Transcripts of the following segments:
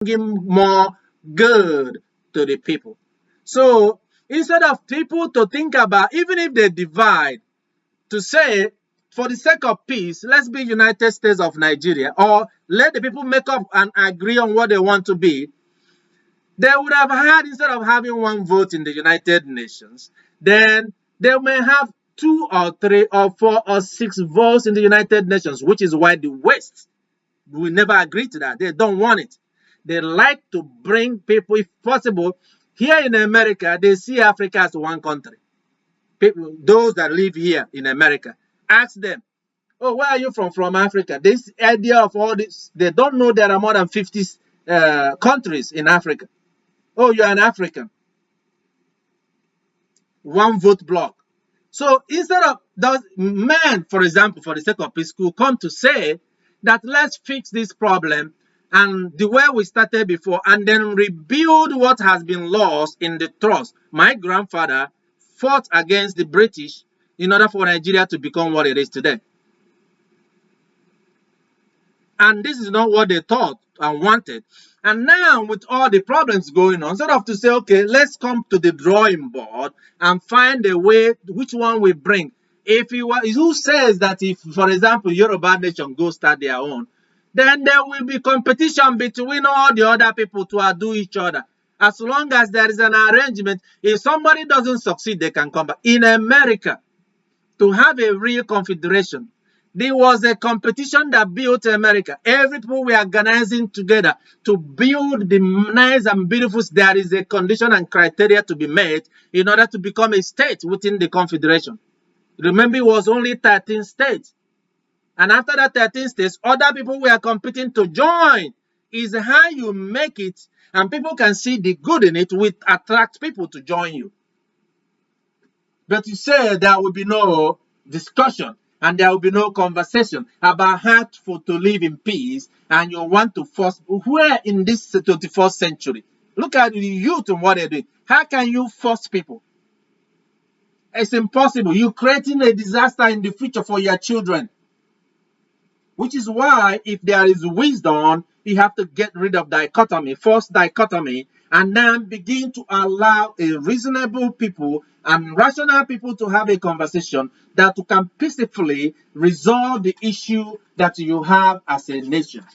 bringing more good to the people. So instead of people to think about, even if they divide, to say, for the sake of peace, let's be United States of Nigeria, or let the people make up and agree on what they want to be, they would have had, instead of having one vote in the United Nations, then they may have two or three or four or six votes in the United Nations, which is why the West will never agree to that. They don't want it. They like to bring people, if possible. Here in America, they see Africa as one country. People, those that live here in America, ask them, oh, where are you from? From Africa. This idea of all this, they don't know there are more than 50 countries in Africa. Oh, you're an African. One vote block. So instead of those men, for example, for the sake of peace, could come to say that let's fix this problem and the way we started before, and then rebuild what has been lost in the trust. My grandfather fought against the British in order for Nigeria to become what it is today. And this is not what they thought and wanted. And now, with all the problems going on, instead of to say, okay, let's come to the drawing board and find a way, which one we bring. If you are, who says that if, for example, Yoruba Nation go start their own, then there will be competition between all the other people to outdo each other. As long as there is an arrangement, if somebody doesn't succeed, they can come back. In America, to have a real confederation, there was a competition that built America. Every people were organizing together to build the nice and beautiful. There is a condition and criteria to be met in order to become a state within the confederation. Remember, it was only 13 states. And after that 13 states, other people were competing to join. Is how you make it, and people can see the good in it, will attract people to join you. But you say there will be no discussion and there will be no conversation about how to live in peace, and you want to force, where in this 21st century? Look at the youth and what they're doing. How can you force people? It's impossible. You're creating a disaster in the future for your children. Which is why, if there is wisdom, you have to get rid of dichotomy, false dichotomy, and then begin to allow a reasonable people and rational people to have a conversation that can peacefully resolve the issue that you have as a nation.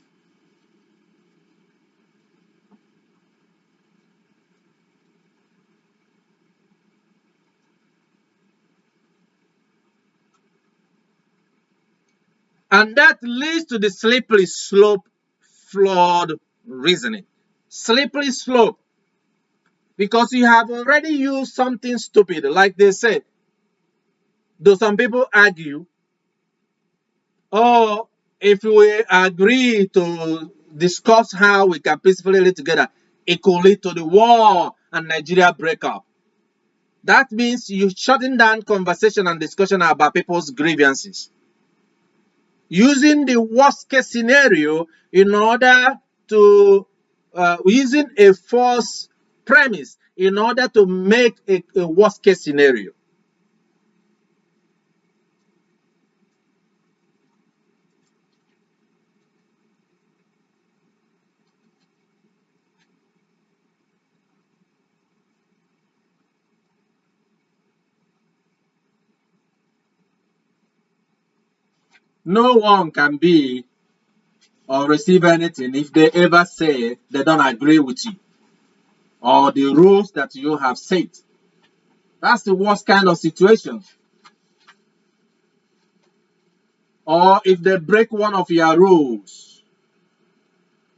And that leads to the slippery slope, flawed reasoning. Slippery slope. Because you have already used something stupid, like they said. Though some people argue, oh, if we agree to discuss how we can peacefully live together, it could lead to the war and Nigeria breakup. That means you're shutting down conversation and discussion about people's grievances. Using the worst case scenario in order to, using a false premise in order to make a worst case scenario. No one can be or receive anything if they ever say they don't agree with you or the rules that you have set. That's the worst kind of situation. Or if they break one of your rules,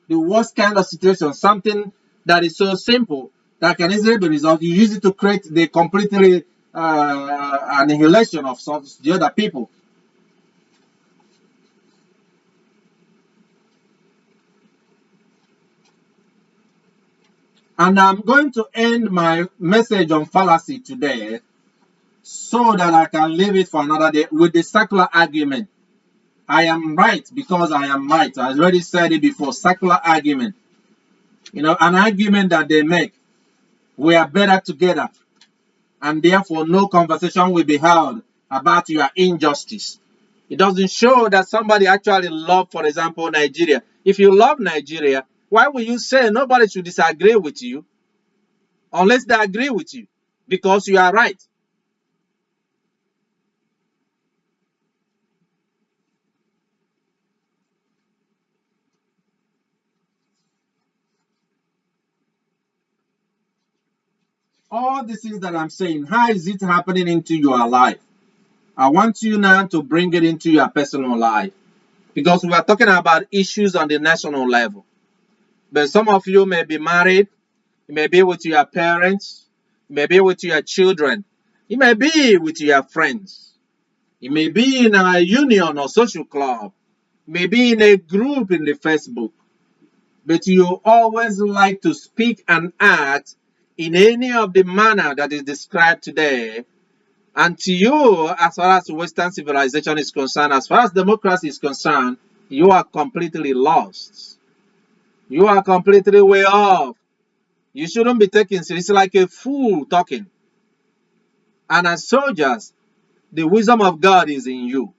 the worst kind of situation, something that is so simple that can easily be resolved, you use it to create the completely annihilation of the other people. And I'm going to end my message on fallacy today so that I can leave it for another day with the circular argument. I am right because I am right. I already said it before, circular argument. You know, an argument that they make. We are better together. And therefore, no conversation will be held about your injustice. It doesn't show that somebody actually loves, for example, Nigeria. If you love Nigeria, Why will you say nobody should disagree with you unless they agree with you because you are right? All these things that I'm saying, how is it happening into your life? I want you now to bring it into your personal life because we are talking about issues on the national level. But some of you may be married, you may be with your parents, you may be with your children, you may be with your friends, you may be in a union or social club, you may be in a group in the Facebook, but you always like to speak and act in any of the manner that is described today. And to you, as far as Western civilization is concerned, as far as democracy is concerned, you are completely lost. You are completely way off. You shouldn't be taken seriously. It's like a fool talking. And as soldiers, the wisdom of God is in you.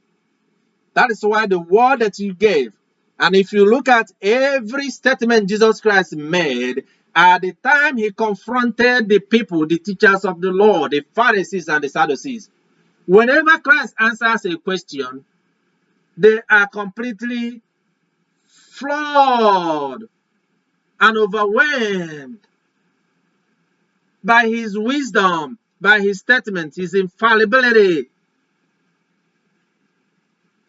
That is why the word that you gave, and if you look at every statement Jesus Christ made, at the time he confronted the people, the teachers of the law, the Pharisees and the Sadducees, whenever Christ answers a question, they are completely flawed and overwhelmed by his wisdom, by his statement, his infallibility,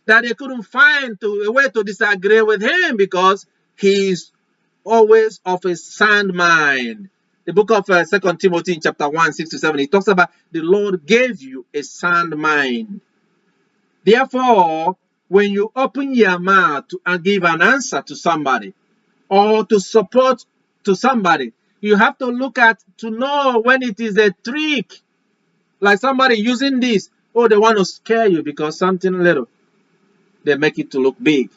that they couldn't find a way to disagree with him because he is always of a sound mind. The book of 2 Timothy in chapter 1, 6 to 7, it talks about the Lord gave you a sound mind. Therefore, when you open your mouth to give an answer to somebody or to support to somebody, you have to look at to know when it is a trick. Like somebody using this, oh, they want to scare you because something little, they make it to look big.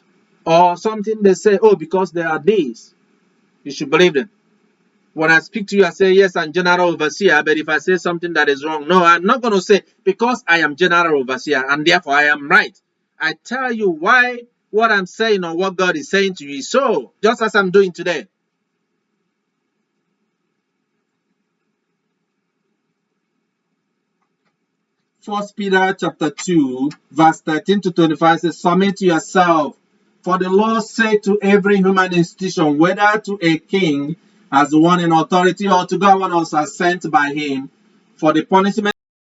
Or something they say, oh, because they are this, you should believe them. When I speak to you, I say, yes, I'm general overseer, but if I say something that is wrong, no, I'm not going to say, because I am general overseer, and therefore I am right. I tell you why what I'm saying or what God is saying to you is so, just as I'm doing today. First Peter chapter 2, verse 13 to 25 says, submit yourself for the Lord said to every human institution, whether to a king as the one in authority or to governors as sent by him, for the punishment